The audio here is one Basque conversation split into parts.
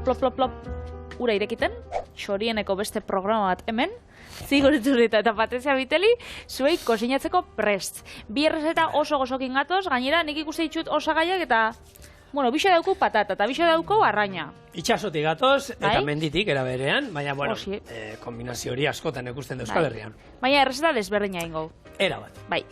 plop, plop, plop, plop, ura irekiten, xorieneko beste programa bat hemen, ziguritzurita eta patezia biteli, zuei kosinatzeko prest. Bi errezeta oso gozokin gatoz, gainera nik ikuste ditut osagaiak eta, bueno, bixe dauku patata eta bixe dauku arraina. Itxasotik gatoz eta menditik eraberean, baina, bueno, kombinazio hori askotan ikusten da Euskal Herrian. Baina errezeta desberdina ingo. Era bat. Bai,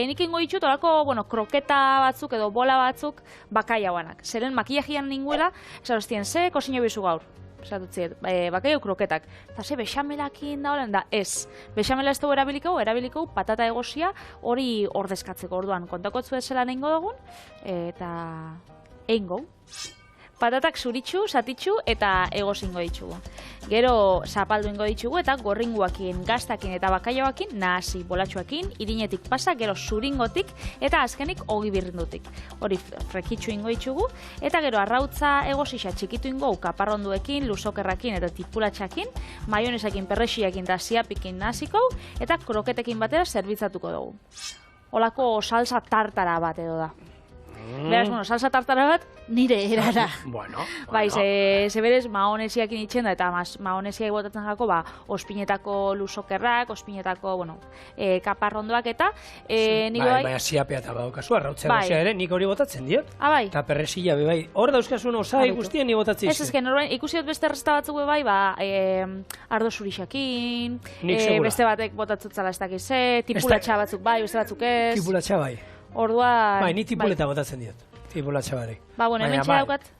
nik ingo ditut olako, bueno, kroketa batzuk edo bola batzuk bakaiauanak. Zeren makillajian ninguela, esaroztien, ze kosino bizu gaur. Esatutziet, bakaiau kroketak. Eta ze bexamelakin da da ez. Bexamela ez dugu erabilikau patata egosia hori ordezkatzeko orduan. Kontakotzu ez zelan eingo dugun, eta eingo. Patatak zuritxu, satitxu eta egozingo ditugu. Gero zapaldu ingo ditugu eta gorringuakin, gaztakin eta bakaiauakin nahasi, bolatxuakin, irinetik pasa, gero zuringotik eta azkenik ogi birrindutik. Hori frekitxu ingo ditugu eta gero arrautza egozisa txikitu ingo kaparronduekin, luzokerrakin eta tipulatxakin, maionesakin, perrexiakin eta ziapikin nahasiko eta kroketekin batera zerbitzatuko dugu. Olako salsa tartara bat edo da. Beraz, bueno, salsa tartara bat nire erara. Bueno. Bai, ze berez mahonesiakin itxen da, eta mahonesiak botatzen jako, ospinetako luzokerrak, ospinetako, bueno, kaparrondoak eta... Baina ziapea eta badaukazu, arrautzea gozea ere, nik hori botatzen diot. Bai. Eta perresilla, bai. Hor dauzkazuen osai guztien ni botatzen izan. Ez, norbain, ikusi dut beste errezta batzuk bai, ardo zurixakin, beste batek botatzutzala ez dakiz, tipulatxa batzuk bai, beste batzuk ez. Tipulatxa bai. Orduan... Bai, ni tipuleta botatzen diot. Tipulatxa bari. Bueno, hemen txedaukat.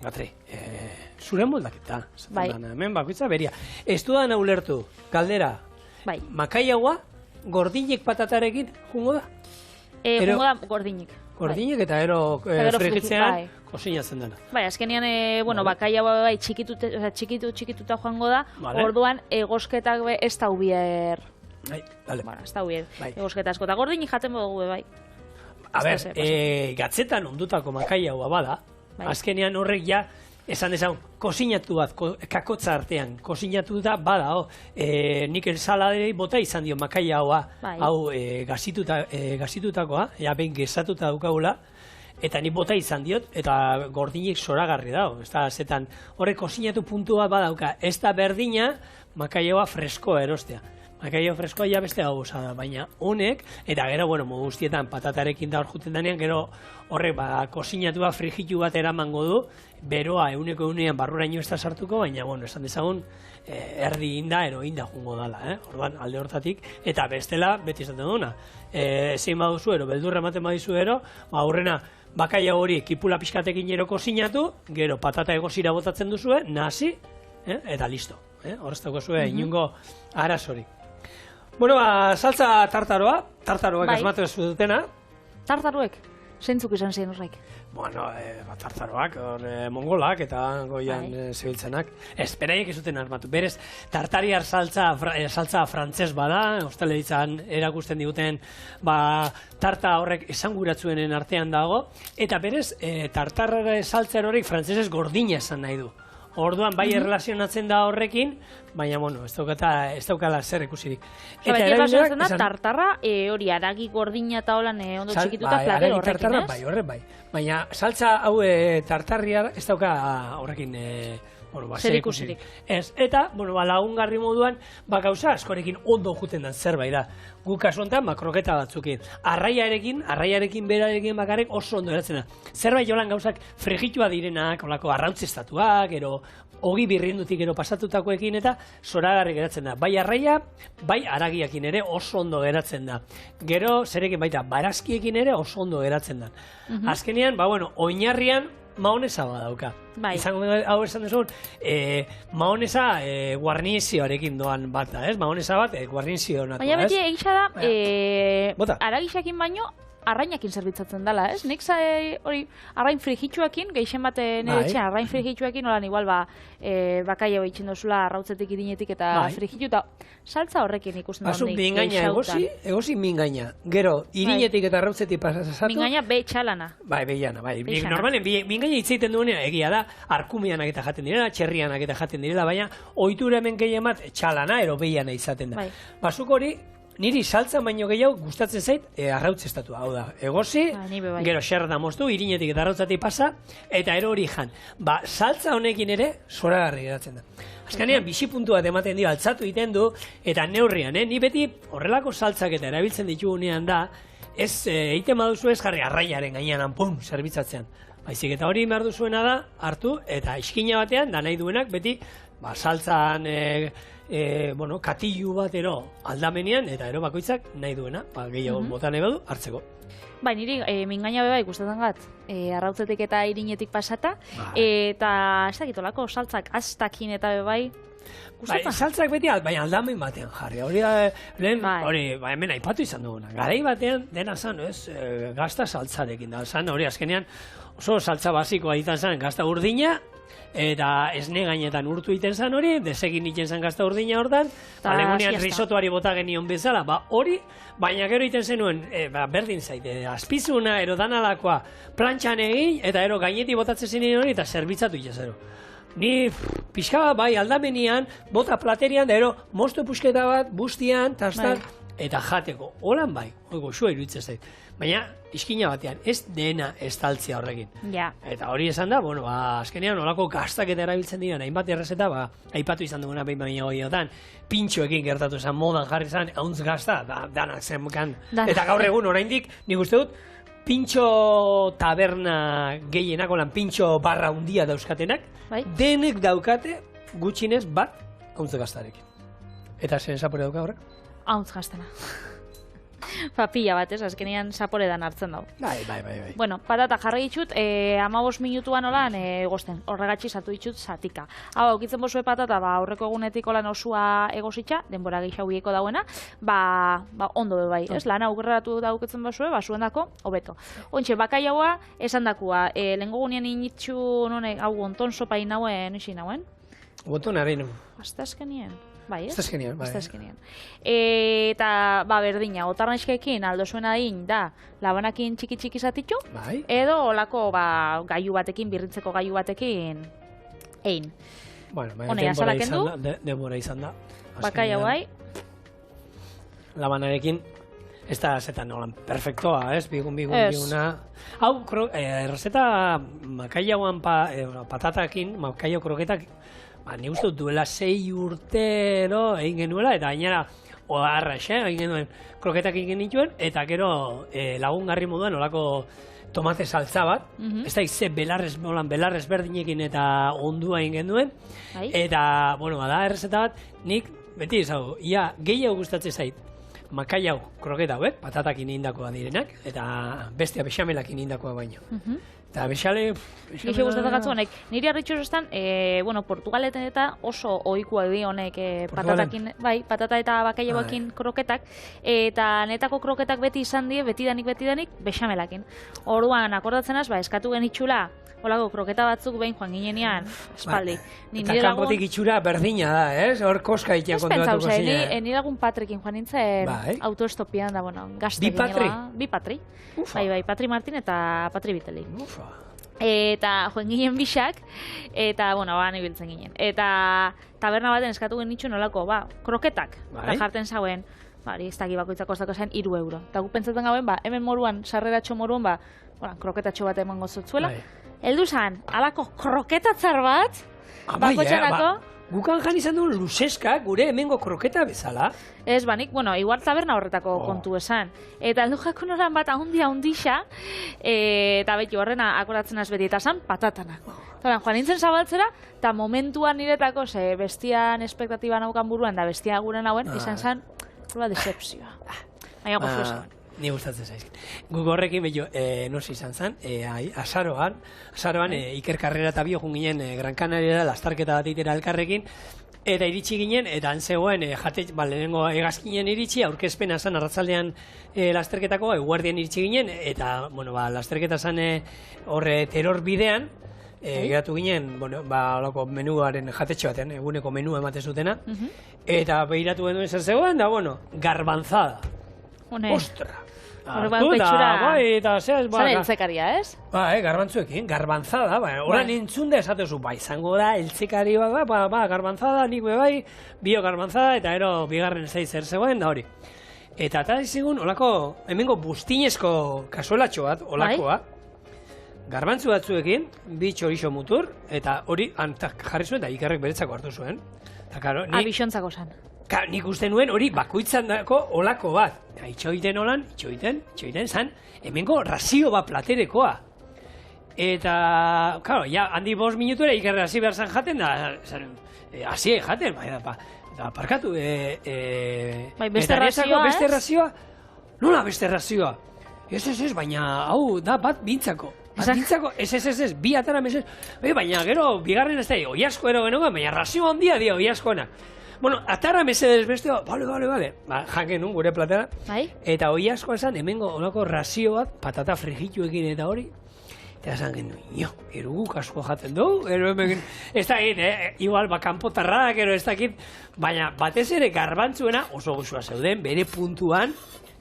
Batri, zure moldaketa. Bai. Hemen bakoitza beria. Ez dudan ulertu, galdera. Bai. Makaiaua, gordinek patatarekin, jungo da? Jungo da gordinek. Gordinek eta ero frigitzean kosinatzen dena. Bai, azkenean, bueno, bakaiaua bai txikituta joango da, orduan egosketak ez da ubier... Bai, dale. Bueno, ez da ubier egosketa asko. Eta gordinik jaten dugu bai. A ber, gatzetan ondutako makaiaua bada, azkenean horrek ja, esan dezagun, kosinatu bat, kakotza artean, kosinatu da bada, nikel saladei bota izan dio makaiaua, hau gazitutakoa, ja behin gezatuta daukagula, eta ni bota izan diot, eta gordinik zoragarri dago, ez da, zetan, horrek kosinatu puntu bat badauka, ez da berdina, makaiaua freskoa erostea. Makaio freskoa ja beste gauza da, baina honek, eta gero, bueno, modu guztietan patatarekin da hor juten denean, gero horrek kosinatua frigitu bat eramango du, beroa euneko barruraino ez da sartuko, baina, bueno, esan dezagun, erdi inda, ero inda jungo dala, orduan alde hortatik, eta bestela, beti esaten duna, zein baduzu ero, beldurra ematen badizu ero, aurrena, bakaia hori kipula pixkatekin ero kosinatu, gero patata egosira botatzen duzue, nahasi, eta listo, horreztako zue, inungo arazorik. Bueno, saltza tartaroak asmatu ez dutena. Tartaroek? Zeintzuk izan ziren horrek? Bueno, tartaroak, mongolak eta goian zebiltzenak. Ez, beraiek ez duten asmatu. Berez, tartariar saltza frantzes bada, ostaleritzan erakusten diguten tarta horrek esanguratzuenen artean dago, eta berez, tartarra saltza horrek frantzesez gordina esan nahi du. Orduan bai erlazionatzen da horrekin, baina, bueno, ez daukala zer ikusirik. Eta erlazionatzen da, tartarra hori aragi gordina eta holan ondo txikituta plater horrekin, ez? Bai, horrek bai. Baina saltza hau tartarriar ez dauka horrekin zer ikusirik. Ez, eta, lagungarri moduan, gauza askorekin ondo juten den zerbait da. Guk kasu honetan, kroketa batzukin. Arraiarekin berarekin bakarrik oso ondo eratzen da. Zerbait jolan gauzak frigitua direnak, olako arrautzestatuak, ero ogi birrindutik ero pasatutakoekin eta zoragarri geratzen da. Bai arraia, bai aragiakin ere oso ondo geratzen da. Gero, zerekin baita, barazkiekin ere oso ondo geratzen da. Azkenean, oinarrian, maonesa badauka. Izango hau esan desun, maonesa guarnizioarekin doan bat da, ez? Maonesa bat guarnizionatua, ez? Baina beti egisa da, aragisakin baino, arrainakin zerbitzatzen dela, ez? Nik hori arrain frigitxuakin, geixen bat nire etxean, arrain frigitxuakin, holan igual bakaia behitzen dozula arrautzetik irinetik eta frigitu, eta saltza horrekin ikusten da hondik. Mingaina egosi mingaina. Gero, irinetik eta arrautzetik pasatu. Mingaina betxalana. Bai, behiana, bai. Normalen, mingaina hitzeiten duenean egia da, arkumianak eta jaten direla, txerrianak eta jaten direla, baina ohitura hemen gehien bat txalana ero behiana izaten da. Basuk hori, niri saltza baino gehiago gustatzen zait arrautz estatua, hau da, egosi, gero xerda moztu, irinetik eta arrautzatik pasa, eta ero hori jan. Saltza honekin ere, zoragarri geratzen da. Azkanean, bizipuntu bat ematen dio, altzatu egiten du, eta neurrian, ni beti horrelako saltzak eta erabiltzen ditugunean da, ez egiten baduzu ez jarri arraiaren gainean, pum, zerbitzatzean. Baizik eta hori behar duzuena da, hartu, eta iskina batean, da nahi duenak, beti, saltzan, katilu bat ero aldamenean, eta ero bakoitzak nahi duena, gehiago bota nahi badu, hartzeko. Bai, niri mingaina beba ikustetan gat, arrautzetik eta irinetik pasata, eta ez dakitolako saltzak aztakin eta bebai, gustetan? Saltzak beti, baina aldamen batean jarri, hori, hemen aipatu izan duguna, garai batean dena zan, gazta saltzarekin da, zan, hori azkenean oso saltza basikoa izan zan, gazta urdina, eta esne gainetan urtu iten zan hori, desegin iten zan gazta urdina hortan, legunean risotoari bota genion bezala, hori, baina gero iten zenuen, berdin zaite, azpizuna, ero danalakoa, plantxan egin, eta ero gainetik botatzen zenien hori, eta zerbitzatu iten zero. Ni pixka bai aldamenian, bota platerian, da ero moztu pusketa bat, bustian, tastar, eta jateko, holan bai, goxua iruditzen zait. Baina, iskina batean, ez dena estaltzia horrekin. Eta hori esan da, azkenean olako gaztak eta erabiltzen dira, hainbat errezeta, aipatu izan duguna behin baina goiotan, pintxoekin gertatu esan, modan jarri esan, hauntz gazta, danak zenkan. Eta gaur egun, oraindik, nik uste dut, pintxo taberna gehienako lan, pintxo barra hundia dauzkatenak, denek daukate gutxinez bat hauntz gaztarekin. Eta zen zapore dauka horrek? Hauntz gaztena. Pila bat, azkenean zaporedan hartzen dago. Bai. Bueno, patata jarri ditut, 15 minutuan olan egosten, horregatxi sartu ditut zatika. Hau, aukitzen bozue patata, aurreko egunetik olan osua egositxa, denbora gehiago bieko dauena, ondo bai, ez? Lana aukerratu dauketzen bozue, zuen dako, hobeto. Ontxe, bakaiaua, esan dakua, lehenko gunean initxu, hau, onton sopa inauen, isi nauen? Onton harinu. Azta eskenien. Bai, ez? Ez eskenien. Eta, berdina, otarnaizkekin aldo zuena din, da, labanakin txiki-txiki zatitxu, edo olako, gaiu batekin, birritzeko gaiu batekin, egin. Honea, zalaken du. Denbora izan da. Bakaia bai. Labanarekin, ez da zetan nolan perfektoa, ez? Biguna. Hau, errezeta, makaiauan patatakin, makaiau kroketak, ni uste dut duela 6 urte egin genuela, eta gainera oharra egin genuen kroketak egin genituen, eta gero lagungarri moduan olako tomate saltza bat, ez da izze belarrez berdinekin eta ondua egin genuen, eta, da errezeta bat, nik, beti ezau, gehiago gustatzen zait, makaiau kroketa hauek, patatakin indakoa direnak, eta bestea bexamelakin indakoa baino. Eta bexale... Gixo gustatzen gatzu honek. Niri harritxo zoztan, Portugaleten eta oso ohikoa di honek patatakin, patata eta bakaiagoekin kroketak, eta netako kroketak beti izan die, betidanik, bexamelakin. Orduan, akordatzen az, eskatu genitxula, holako kroketa batzuk behin joan ginenean, espaldi. Eta kanpotik itxura berdina da, ez? Hor koska itean kontuatu kozina. Nire lagun Patrikin joan nintzen autoestopian da, gazte ginela. Bi Patri? Bai, Patri Martin eta Patri Biteli. Eta joan ginen bixak, eta, ibiltzen ginen. Eta taberna baten eskatu genitxu nolako, kroketak, eta jarten zauen, ez daki bakoitzako kostako zen, 3 euro. Eta gu pentsatzen gauen, hemen moruan, sarreratxo moruan, kroketatxo bat emango zutzuela. Eldu zan, alako kroketatzar bat, bakotxanako. Gukan jan izan duen luzeskak gure hemengo kroketa bezala. Ez, nik, igual taberna horretako kontu esan. Eta eldu jako noran bat ahondixa, eta beti horrena akoratzen az beti, eta zan patatana. Joan nintzen zabaltzera, eta momentuan niretako, bestian espektatiba naukan buruan, da bestia gure nauen, izan zan, decepzioa. Baina gozu esan. Ni gustatzen zaizkit. Guk horrekin bello, nosi izan zen, azaroan, Iker Karrera eta bio jun ginen Gran Canariara lastarketa bat itera elkarrekin, eta iritsi ginen, eta antzegoen, lehenengo egazkinen iritsi, aurkezpena zen arratzaldean lasterketako, eguardien iritsi ginen, eta, lasterketa zen horre terror bidean, geratu ginen, olako menuaren jatetxe batean, eguneko menua ematen zutena, eta behiratu genuen zer zegoen, da, garbanzada. Ostra! Zara eltzekaria, ez? Garbantzuekin, garbanzada, horan entzunda esatezu, izango da, eltzekari bat, garbanzada, nik bebai, bio garbanzada, eta ero bigarren zei zer zegoen, da hori. Eta eta izigun, olako, hemengo bustinezko kasuelatxo bat, olakoa, garbantzu batzuekin, bi txorixo mutur, eta hori jarri zuen, eta ikerrek beretzako hartu zuen. Abixontzako zan. Nik uste nuen hori bakoitzan dako olako bat. Itxoiten holan, itxoiten zan, hemengo razio bat platerekoa. Eta, claro, ja, handi 5 minutura ikerre hasi behar zan jaten, da, hasi jaten, eta parkatu, beste razioa, beste razioa, nola beste razioa? Ez, baina, hau, da, bat bintzako. Ez, bi atara mesez, baina gero, bigarren ez da, oiasko ero genoa, baina razio handia dia oiaskoena. Bueno, atara mesedez beste, bale, janken nun gure platera, eta oiaskoa esan, hemengo olako razio bat, patata frigituekin eta hori, eta esan genuen, eruguk asko jaten du, ez dakit, igual, kanpotarrak, ez dakit, baina batez ere garbantzuena oso guzua zeuden, bere puntuan,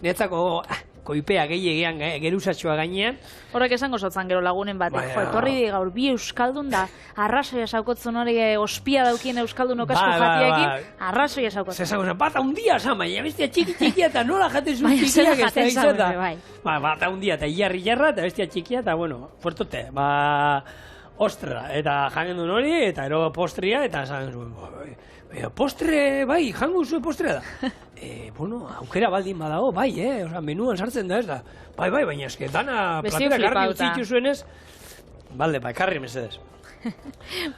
netzako koipea gehiagean, geruzatxoa gainean. Horrek esango zotzan gero lagunen batek, etorri di gaur, bi euskaldun da, arrasoia saukotzen hori ospia daukien euskaldun okasku jatiekin, arrasoia saukotzen. Zesango zen, bat haundia, baina bestia txikia eta nola jaten zuen txikiak ez da izan. Bat haundia eta jarra eta bestia txikia eta, bueno, fuertote, ostra, eta jangen duen hori, eta ero postria, eta esan zuen, postre, jango zuen postrea da. Bueno, aukera baldin badago, menuan sartzen da ez da. Baina eske, dana platera garri utzitu zuenez, balde, karri mesedez.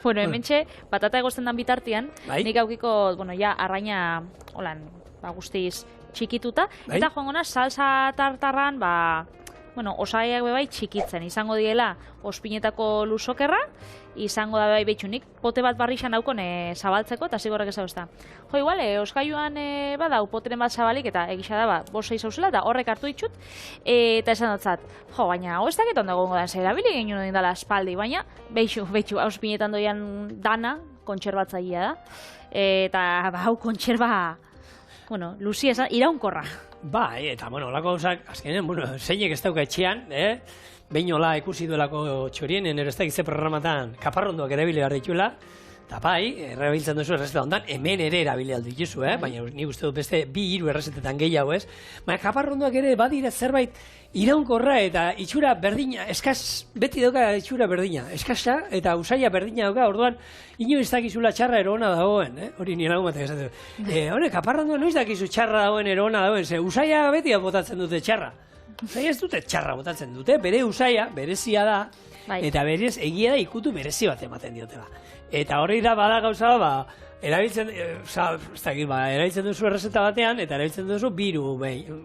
Bueno, hementxe, patata egozten dan bitartian, nik aukiko, arraina, holan, guztiz txikituta, eta joangona salsa tartarran, osaiak bebai txikitzen, izango diela ospinetako lusokerra, izango da bebai betxunik, pote bat barrixan haukon zabaltzeko, eta zigorrek ez da. Jo, igual, oskaiuan badau poteren bat zabalik, eta egisa da, 5-6 zauzela, eta horrek hartu ditut, eta esan dutzat, jo, baina, hau ez dakit ondo gongo da, zer abili egin duen dala espaldi, baina, betxu, ospinetan doian dana, kontserbatzailea da, eta, hau kontserba, luzi esan, iraunkorra. Eta, olako gauzak, azkenen, zeinek ez dauka etxean, behin hola ikusi duelako txorienen, ero ez da gizte programatan kaparrondoak erabili behar dituela, eta erabiltzen duzu errezeta ondan, hemen ere erabili aldu dituzu, baina nik uste dut beste 2-3 errezetetan gehiago ez, baina kaparrondoak ere badira zerbait iraunkorra eta itxura berdina, beti dauka itxura berdina, eskasa eta usaila berdina dauka, orduan, inoiz dakizula txarra erona dagoen, hori nire lagun batek esatzen du. Hore, kaparrondoa noiz dakizu txarra dagoen erona dagoen, ze usaila beti botatzen dute txarra. Usaila ez dute txarra botatzen dute, bere usaila, berezia da, eta berez egia da ikutu berezi bat ematen diotela. Eta hori da bada gauza erabiltzen duzu errezeta batean, eta erabiltzen duzu biru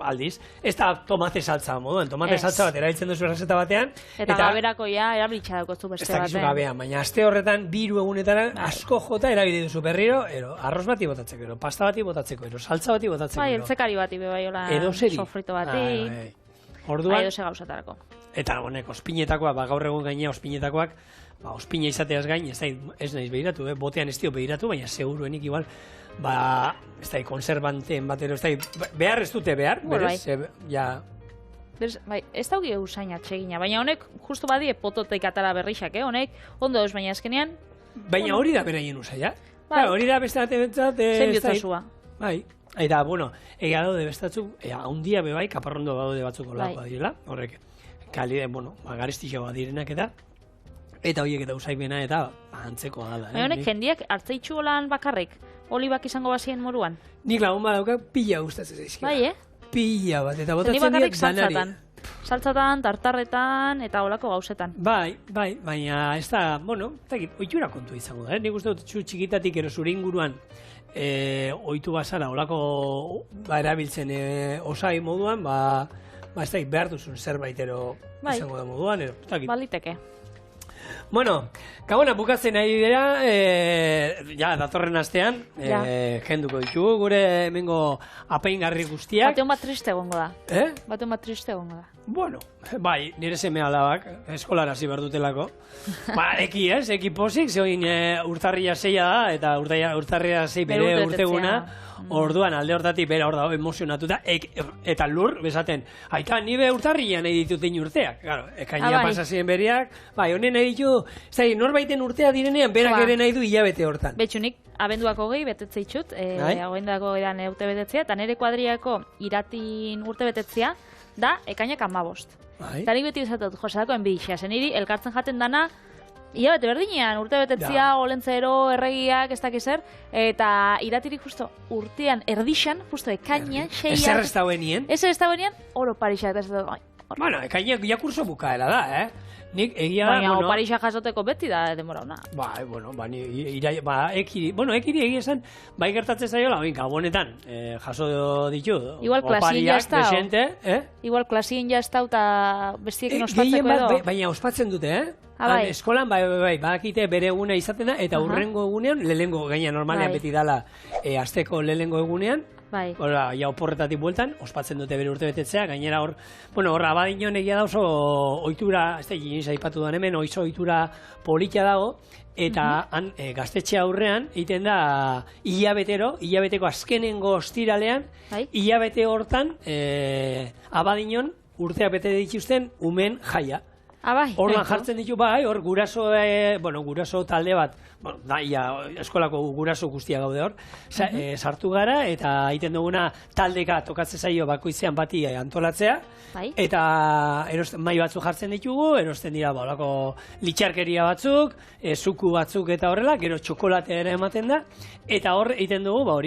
aldiz. Ez da tomate saltza moduan, tomate saltza bat erabiltzen duzu errezeta batean. Eta gaberako erabiltza daukotzu beste batean. Ez dakizu gabean, baina aste horretan biru egunetara asko jota erabili duzu berriro, arroz bati botatzeko, pasta bati botatzeko, saltza bati botatzeko. Eltzekari bati, sofrito bati. Orduan, edo ze gauzatarako. Eta honek, ospinetakoak, gaur egun gainea ospinetakoak, ospina izateaz gain, ez naiz behiratu, botean ez dio behiratu, baina seguruenik igual, ez da, konserbanteen batero, ez da, behar ez dute behar, berez, ez dauki eusaina txegina, baina honek, justu badie pototeik atara berrixak, honek, ondo ez, baina azkenean... Baina hori da beraien usaila, hori da beste batean, zen biotazua. Eta, egia daude bestatzuk, haundia bebai, kaparrondo daude batzuk olakoa direla, horrek, kalide, garestixo bat direnak eta horiek eta usaimena eta antzekoa da. Honek, jendiak hartzeitxu holan bakarrik, olibak izango bazien moruan? Nik lagun badauka pila gustatzen zaizkira. Bai, Pila bat, eta botatzen diak danari. Saltzatan, tartarretan eta olako gauzetan. Bai, baina ez da, oitura kontu izango da, nik uste dut txikitatik ero zure inguruan oitu bazara olako erabiltzen osai moduan, ez da, behar duzun zerbait ero izango da moduan, baliteke. Bueno, gabona bukatzen nahi dira, datorren astean, jenduko ditugu, gure hemengo apaingarri guztiak. Bateon bat triste egongo da. Bateon bat triste egongo da. Bueno, nire seme alabak, eskolara hasi behar dutelako. Eki pozik, zehoin urtarria 6 da, eta urtarria 6 bere urteguna. Orduan alde hortatik bera hor dago emozionatuta, eta lur, bezaten, aita, nire urtarrian nahi ditut din urteak. Ekaina pasazien beriak, honen nahi ditu, norbaiten urtea direnean, berak ere nahi du hilabete hortan. Betxunik, abenduak 20 betetze itxut, abenduak 20 dan urte betetzea, eta nire kuadriako iratin urte betetzea, da, ekainak 15. Eta nik beti bezatut, josadako enbidixea, zen niri, elkartzen jaten dana, hilabete berdinean, urte betetzea, olentzero, erregiak, ez dakiz zer, eta iratirik justo urtean erdixan, justo ekainan, xeiak... Ezer ez dauenien? Ezer ez dauenien, oro parixak, ez dut, bueno, ekainak ja kurso bukaera da, Nik egia da, baina Parisa jasoteko beti da demora ona. Ekiri egia esan, bai gertatzen zaiola, gabonetan jaso ditu. Igual klasien jaztau. Igual klasien jaztau eta bestiekin ospatzeko edo. Baina ospatzen dute, eskolan, badakite bere eguna izaten da, eta hurrengo egunean, lehengo, gaina normalean beti dala, asteko lehengo egunean, Hora, ja oporretatik bueltan, ospatzen dute bere urte betetzea, gainera hor, abadinon egia da oso ohitura, ez da, iniz aipatu da hemen, oizo ohitura politia dago, eta han gaztetxe aurrean, egiten da hilabeteko azkenengo ostiralean, hilabete hortan, abadinon urtea bete dituzten umen jaia. Horban jartzen ditu, hor guraso talde bat, eskolako guraso guztia gaude hor, sartu gara, eta egiten duguna taldeka tokatzen zaio bakoitzean bati antolatzea, eta mai batzuk jartzen ditugu, erosten dira litxarkeria batzuk, zuku batzuk eta horrela, gero txokolatea ere ematen da, eta hor egiten dugu,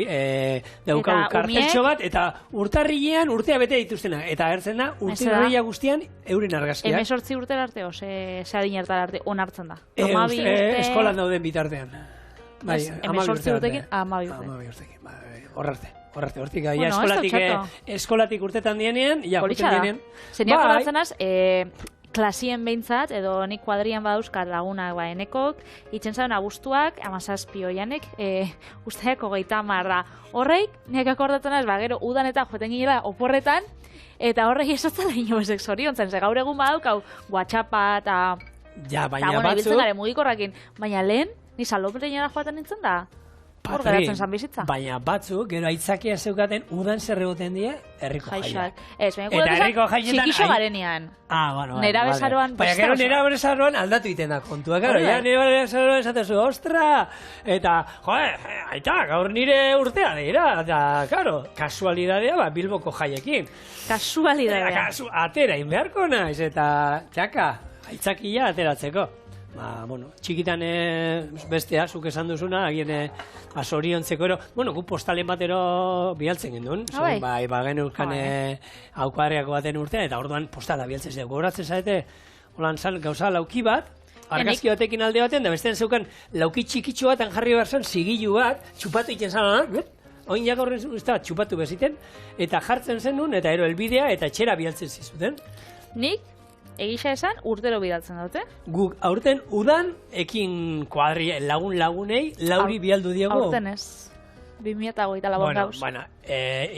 daukagu karteltxo bat, eta urtarrilean urtea bete dituztena, eta agertzen da, urtarria guztian euren argazkiak. 18 urtera arte, ze adinartara arte, onartzen da. Eskolan dauden bitartean. 18 urtekin, 12 urtekin. Hortik, eskolatik urtetan dienean, urtetan dienean. Zenia koratzen az, klasien behintzat, edo nik kuadrian badauzkat lagunak enekok, itzen zauen abuztuak, 17 oianek, usteak 30 da. Horreik, nik akordatzen az, gero udan eta joeten ginela oporretan, eta horrek esatzen da inobezek zoriontzen, ze gaur egun badaukau WhatsAppa eta... Ja, baina batzuk... Ibiltzen gare mugikorrakin, baina lehen, ni salopeteinara joaten nintzen da. Hor geratzen zan bizitza. Baina batzuk, gero aitzakia zeukaten, udan zer egoten die, herriko jaiak. Ez, baina herriko jaietan... Txikixo garenean. Nera bezaroan... Baina gero nera bezaroan aldatu iten da kontua, karo. Ja, nera bezaroan esatezu, ostra! Eta, aita, gaur nire urtea dira, eta, karo, kasualidadea, Bilboko jaiekin. Kasualidadea. Atera, inbeharko naiz, eta, txaka, aitzakia ateratzeko. Txikitan bestea, zuk esan duzuna, agien zoriontzeko ero, gu postalen batero bialtzen gendun, genuzkan aukuadriako baten urtea, eta orduan postala bialtzen zego. Goratzen zaete, holan gauza lauki bat, argazki batekin alde baten, da bestean zeukan lauki txikitxo bat, jarri behar zan, zigilu bat, txupatu iten zan, oin jak horren txupatu beziten, eta jartzen zen nun, eta ero elbidea, eta etxera bialtzen zizuten. Nik? Egisa esan, urtero bidaltzen dute? Guk, aurten udan, ekin kuadri lagunei, lauri bialdu diogo. Aurten ez. 2008 gauz.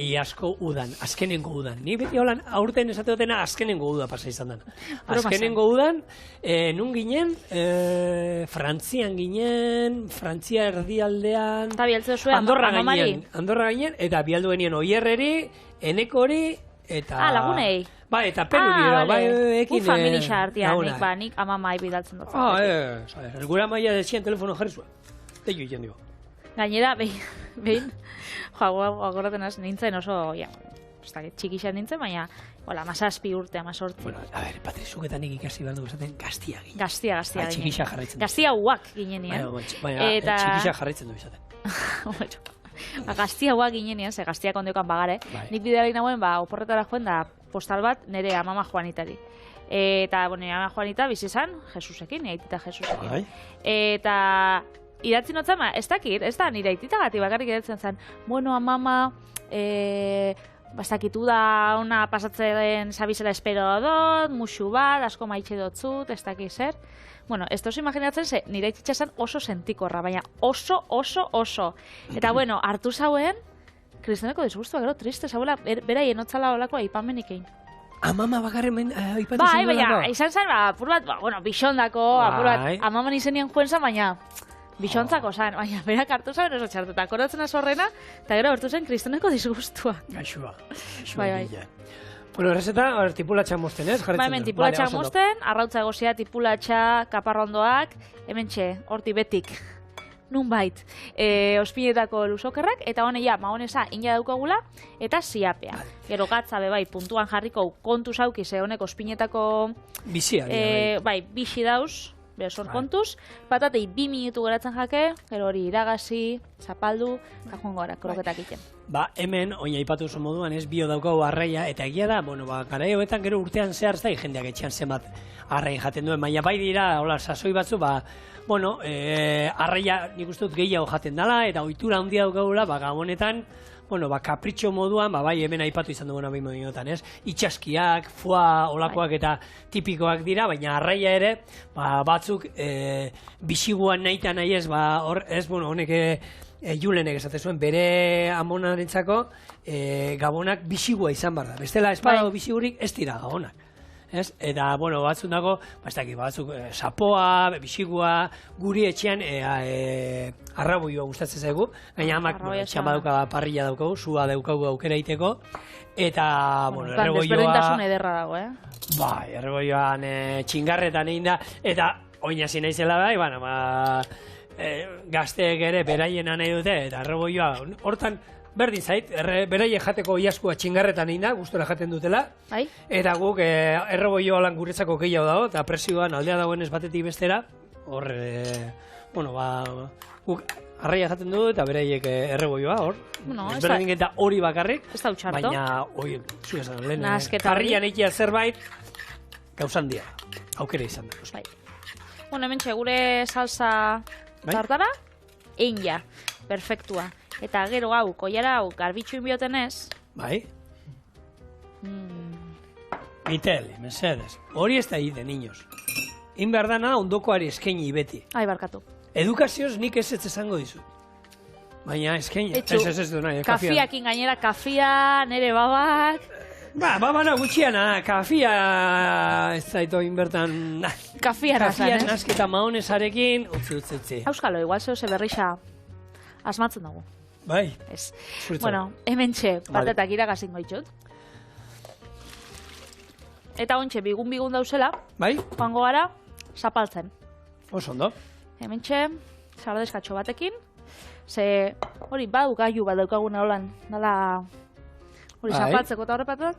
Iasko udan, azkenengo udan. Ni beti holan, aurten esate dutena, azkenengo uda pasa izan den. Azkenengo udan, nun ginen, Frantzian ginen, Frantzia erdialdean... Eta bialtze zuen, Andorra ginen, eta bialdu genien Oierreri, Enekori, eta... Lagunei. Eta penudira, ekin... Familia artian, nik amamai bidaltzen dut. Gura maia dezien telefono jarri zuen. Teio iten digo. Gainera, behin, agoraten az, nintzen oso, txikixan nintzen, baina, 17 urte, 18. Bueno, a ver, Patri, zuketan nik ikasi behar dugu esaten gaztia ginen. Gaztia ginen. Txikixa jarraitzen du. Gaztia huak ginen, baina txikixa jarraitzen du esaten. Gaztia huak ginen, ze gaztiak ondokan bagare. Nik bidearik nagoen, oporretara joen da postal bat nire amama Juanitari. Eta, nire amama Juanita bizizan, Jesusekin, aitita Jesusekin. Eta idatzi notzen, ez dakit, ez da nire aititagatik bakarrik idatzen zen, amama, ez dakitu da ona pasatzen zabizela espero dut, musu bat, asko maitxe dotzut, ez dakit zer. Ez toz imaginatzen ze, nire aititza zen oso sentikorra, baina oso. Eta, hartu zauen, Kristoneko disgustua, gero, triste, zauela, bera hienotzala olako aipamenik egin. Amama bakarren aipatu zen baina, izan zen, apur bat, bisondako, apur bat, amaman izenien joen zen, baina, bisontzako zen, baina, berak hartu zauen oso txartu, eta koratzen azorrena, eta gero, hartu zen Kristoneko disgustua. Gaixua. Bueno, errezeta, tipulatxa mosten, ez? Ba, hemen tipulatxa mosten, arrautza egozia, tipulatxa, kaparrondoak, hemen horti betik. Nunbait, ospinetako lusokerrak, eta honeia, mahonesa ina daukagula, eta ziapea. Gero gatza bai, puntuan jarriko kontu zauki, ze honek ospinetako... Bizia, bai, bixi dauz, besor kontuz, patatei 2 minutu geratzen jake, gero hori iragazi, zapaldu, eta joango gara, kroketak iten. Ba, hemen, oina ipatu oso moduan, ez bio daukagu arraia, eta egia da, bueno, ba, garai hoetan gero urtean zehar zai, jendeak etxean zenbat arrain jaten duen, baina bai dira, hola, sasoi batzu, ba, bueno, arraia nik uste dut gehiago jaten dela, eta ohitura handia daukagula, ba, gabonetan, bueno, ba, kapritxo moduan, ba, bai, hemen aipatu izan duguna behin modinotan, ez? Itxaskiak, foa, olakoak eta tipikoak dira, baina arraia ere, ba, batzuk, bisiguan nahi ez, ba, hor, ez, bueno, honek, Julenek esate zuen, bere amonarentzako gabonak bisigua izan behar da. Bestela, espadao bisigurik ez dira gabonak. Ez? Eta, bueno, batzuk dago, batzuk sapoa, bisigua, guri etxean arraboioa gustatzen zaigu. Gaina amak etxean badauka parrilla daukagu, sua daukagu aukera iteko. Eta, bueno, erreboioa... Desberdintasun ederra dago, Bai, erreboioan txingarretan egin da. Eta, oinasi naizela bai, bueno, gazteek ere beraien nahi dute, eta erreboioa, hortan, berdin zait, beraien jateko iaskua txingarretan egin da, gustora jaten dutela, eta guk erreboioa lan guretzako gehiago dago, eta presioan aldea dagoenez batetik bestera, hor, bueno, ba, guk arraia jaten dugu, eta beraiek erreboioa, hor, berdin eta hori bakarrik, baina, oi, zu esan, lehen, jarrian eikia zerbait, gauzan dira, aukera izan da. Bueno, hemen gure salsa tartara, egin ja, perfektua. Eta gero hau, koiara hau, garbitxu inbiotenez. Bai. Mitele, mesedes. Hori ez da ide, niños. In behar dana, ondokoari eskaini beti. Ai, barkatu. Edukazioz nik ez etzango dizu. Baina eskaini. Ez du nahi, kafiakin gainera, kafia, nere babak. Ba, babana gutxiana, kafia ez zaito inbertan... Kafia nazan, Kafia nasketa maonesarekin, utzi. Auskalo, igual zehose berrixa asmatzen dugu. Bai. Ez. Bueno, hemen patatak iragazingo itxut. Eta ontxe, bigun dauzela. Bai. Joango gara, zapaltzen. Oso ondo. Hemen sardeskatxo batekin. Ze, hori, badu gaiu bat daukaguna holan. Dala... Hori, zapaltzeko eta horre patat,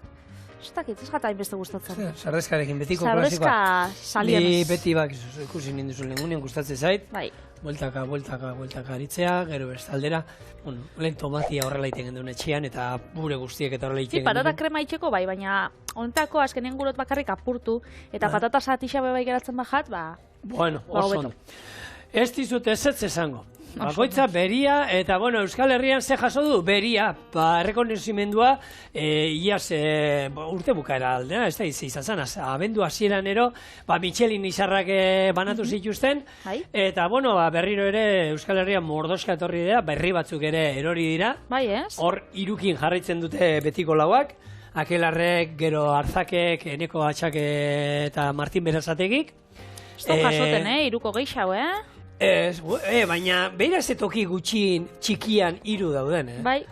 ez dakit, ez jata inbeste gustatzen. Sardeskarekin betiko klasikoa. Sardeska salienez. Ni beti bak ikusi ninduzu lengunean gustatzen zait. Bai. Bueltaka aritzea, gero bestaldera. Bueno, lehen tomatia horrela iten genduen etxean, eta gure guztiek eta horrela iten genduen. Patata krema itxeko bai, baina honetako azkenien gurot bakarrik apurtu, eta patata satixa bai geratzen bajat, Bueno, oso ondo. Ez dizut ez esango. Bakoitza beria, eta bueno, Euskal Herrian ze jaso du? Beria, errekonozimendua, iaz urte bukaera aldena, ez da izan zan, abendu hasieran ero, Michelin izarrak banatu zituzten, eta bueno, berriro ere Euskal Herrian mordoska etorri dira, berri batzuk ere erori dira, hor irukin jarraitzen dute betiko lauak, Akelarrek, gero Arzakek, Eneko Atxak eta Martin Berazategik. Ez du jasoten, iruko geixau, Ez, baina behira ze toki gutxin txikian hiru dauden, Bai,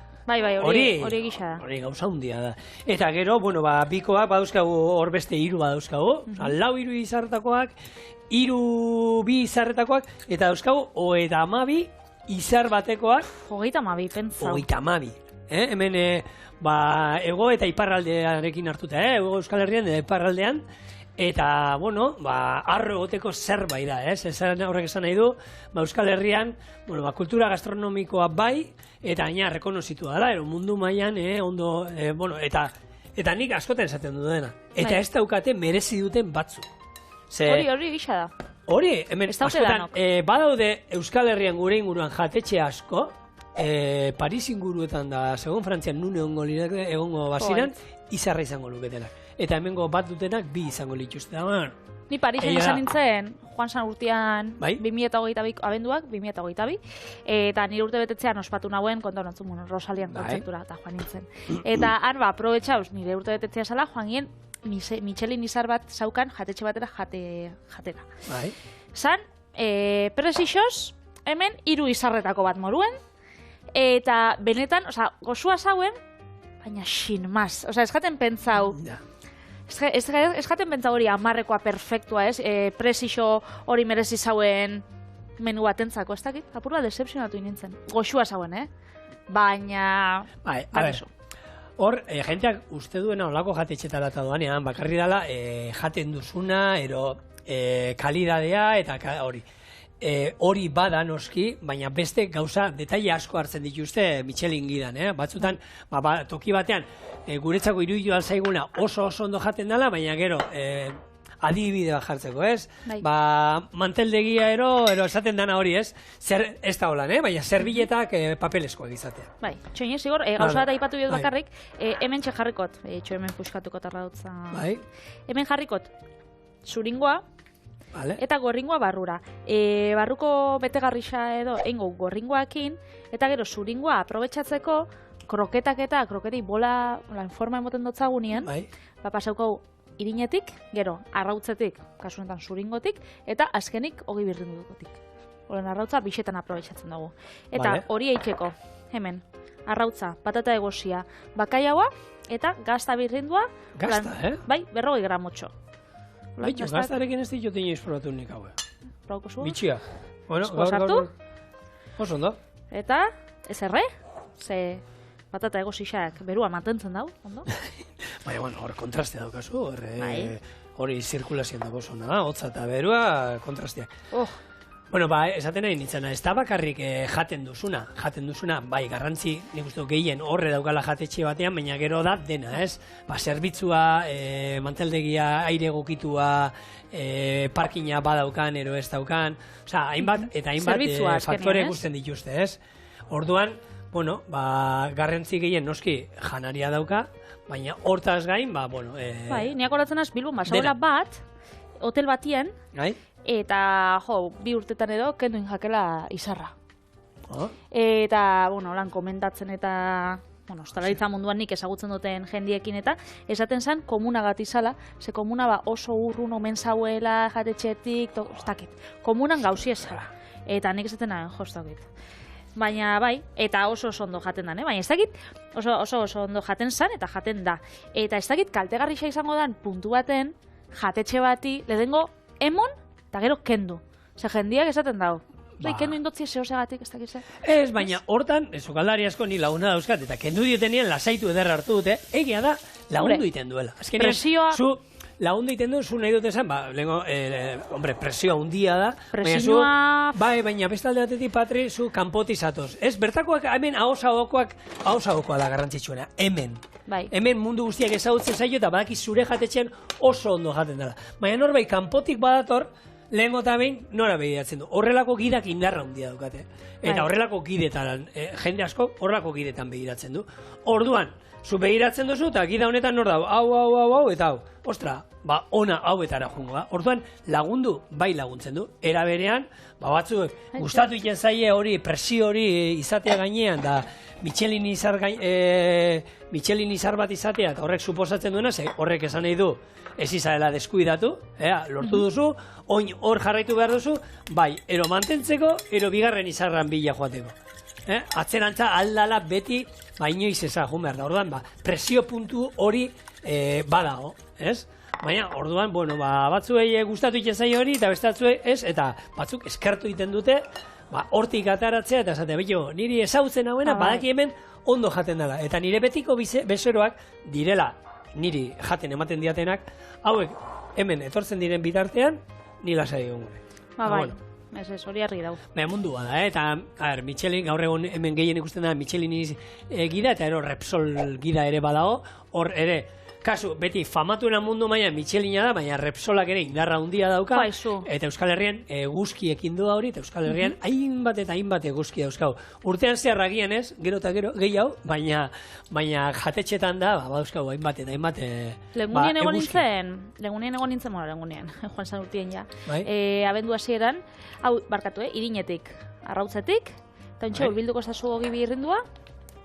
hori egisa da. Hori gauza hundia da. Eta gero, bueno, bikoak badauzkagu hor beste hiru badauzkagu, lau hiru izarretakoak, bi izarretakoak, eta dauzkagu, 32 izar batekoak. 32, pentsau. 32. Hemen, ego eta iparraldearekin hartuta, ego Euskal Herrian eta iparraldean, eta, bueno, arro egoteko zerbait da, horrek esan nahi du, Euskal Herrian, kultura gastronomikoa bai, eta gaina rekonozitu dela, mundu mailan, ondo, bueno, eta nik askotan esaten du dena. Eta ez daukate merezi duten batzu. Hori gisa da. Hori, hemen, askotan, badaude Euskal Herrian gure inguruan jatetxe asko, Paris inguruetan da, segun Frantzian nun egongo baziran, izarra izango luketenak. Eta hemengo bat dutenak bi izango lituzte. Ni Parisen izan nintzen, Juan San urtean 2022 abenduak, 2022, eta nire urte betetzean ospatu nagoen, konta honontzun, Rosalian kontzertura, eta joan nintzen. Eta han, aprobetxauz, nire urte betetzea zala, joan gien, Michelin izar bat zaukan, jatetxe batera jatera. Zan, presixoz, hemen 3 izarretako bat moruen, eta benetan, gozua zauen, baina sin maz. Osa, ez jaten pentsau, Ja. ez jaten pentsau hori amarrekoa perfektua, ez? Presixo hori merezi zauen menu batentzako, ez dakit? Apurra decepcionatu nintzen. Goxua zauen, baina... Bai, a ber, hor, jenteak uste duena olako jatetxetara eta doanean, bakarri dela jaten duzuna, ero kalidadea eta hori. Hori bada noski, baina beste gauza detaile asko hartzen dituzte Michelin gidan, batzutan, toki batean, guretzako iruditu alzaiguna oso ondo jaten dela, baina gero, adibide bat jartzeko, ez? Bai. Manteldegia ero esaten dana hori, ez? Ez da holan, baina zerbiletak papelezkoak izatea. Bai, txoin zigor, gauza bat aipatu bihot bakarrik, hemen jarrikot, hemen puskatuko tarra dutza. Bai. Hemen jarrikot, zuringoa, Vale. eta gorringoa barrura. Barruko betegarrisa edo eingo gorringoakin, eta gero zuringoa aprobetxatzeko, kroketi bola forma emoten dotzagunien, Bai. Pasaukau irinetik, gero arrautzetik, kasu honetan zuringotik, eta azkenik ogi birrindukotik. Olen arrautza bixetan aprobetxatzen dugu. Eta Vale. hori eitxeko, hemen, arrautza, patata egosia, bakaiaua, eta gazta birrindua, Gazta, bai, 40 gramotxo. Baitu, gaztarekin ez ditut inoiz probatu nik hau. Probatuko zuen? Bitxia. Bueno, Eskoa sartu? Oso ondo. Eta, ez erre, ze patata egosixak berua mantentzen dau, ondo? Baina, bueno, hor kontraste daukazu, Bai. hori zirkulazioan dago zona, hotza eta berua kontrasteak. Oh, Bueno, esaten nahi nintzena, ez da bakarrik jaten duzuna, bai, garrantzi, nik uste dut gehien horre daukala jatetxe batean, baina gero da dena, ez? Zerbitzua, manteldegia, aire egokitua, parkina badaukan, ero ez daukan, osea, hainbat, eta hainbat Zerbitzua, faktore azkenean, ez? ikusten dituzte, ez? Orduan, bueno, garrantzi gehien noski janaria dauka, baina hortaz gain, bai, niak horatzen az Bilbon basagoela dena. bat, hotel batien, Gai? eta, bi urtetan edo, kenduin jakela izarra. Oh. Eta, lan komentatzen eta, ostalaritza munduan nik ezagutzen duten jendiekin eta, esaten zen komunagat izala, ze komuna oso urrun omen zauela, jatetxetik, ez dakit, komunan gauzi ezala. Eta nik esaten nahen, ez dakit. Baina bai, eta oso ondo jaten da, baina ez dakit oso ondo jaten zan eta jaten da. Eta ez dakit kaltegarrixa izango dan puntu baten, jatetxe bati, lehengo emon, eta gero kendu. Ze jendiak esaten dau. Kendu indotzi zehosegatik, ez dakiz, Ez, baina hortan, sukaldari asko ni laguna dauzkat, eta kendu dietenean lasaitu ederra hartu dute, egia da, lagundu iten duela. Azkenean, Presioa- zu lagundu iten du, zu nahi dut esan, presioa hundia da, Presioa- baina bestalde batetik, Patri, zu kanpoti zatoz. Ez, bertakoak, hemen ahosagokoa da garrantzitsuena, hemen. Bai. Hemen mundu guztiak ezagutzen zaio eta badaki zure jatetxean oso ondo jaten dela. Baina norbait kanpotik badator, lehengo eta behin nora begiratzen du. Horrelako gidak indarra handia daukate. Eta Bai. horrelako gidetan, jende asko horrelako gidetan begiratzen du. Orduan, zu begiratzen duzu eta gida honetan nor dago, hau, eta hau. Ostra, ona hauetara jungo da. Orduan, lagundu, bai laguntzen du. Era berean, batzuek, gustatu iten zaie hori, presio hori izatea gainean, da Michelin izar bat izatea, eta horrek suposatzen duena, ze horrek esan nahi du, ez izarela deskuidatu, lortu duzu, oin hor jarraitu behar duzu, bai, ero mantentzeko, ero bigarren izarran bila joateko. Atzerantza aldala beti, inoiz eza, behar da, orduan, presio puntu hori badago, ez? Baina, orduan, batzuei gustatu iten zaio hori, eta bestatzuei ez, eta batzuk eskertu egiten dute, hortik ataratzea, eta esatea, niri ezautzen hauena, badaki hemen ondo jaten dela. Eta nire betiko bezeroak direla, niri jaten ematen diatenak, hauek hemen etortzen diren bitartean, ni lasai egon gure. Bai, ez hori argi dau. Mundua da, eta Michelin, gaur egon hemen gehien ikusten da Michelin gida, eta Repsol gida ere badago, hor ere, kasu, beti famatuena mundu mailan Michelina da, baina Repsolak ere indarra handia dauka, eta Euskal Herrian eguzkiekin du hori, eta Euskal Herrian hainbat eta hainbat eguzki dauzkau. Urtean zehar agian ez, gero eta gero, gehiago, baina jatetxetan da, dauzkau hainbat eta hainbat Legunien egon eguzki. nintzen, Juan Sanurtien ja. Bai. Abendu hasieran, hau, barkatu, irinetik, arrautzetik, eta ontsa urbilduko zazu ogi birrindua,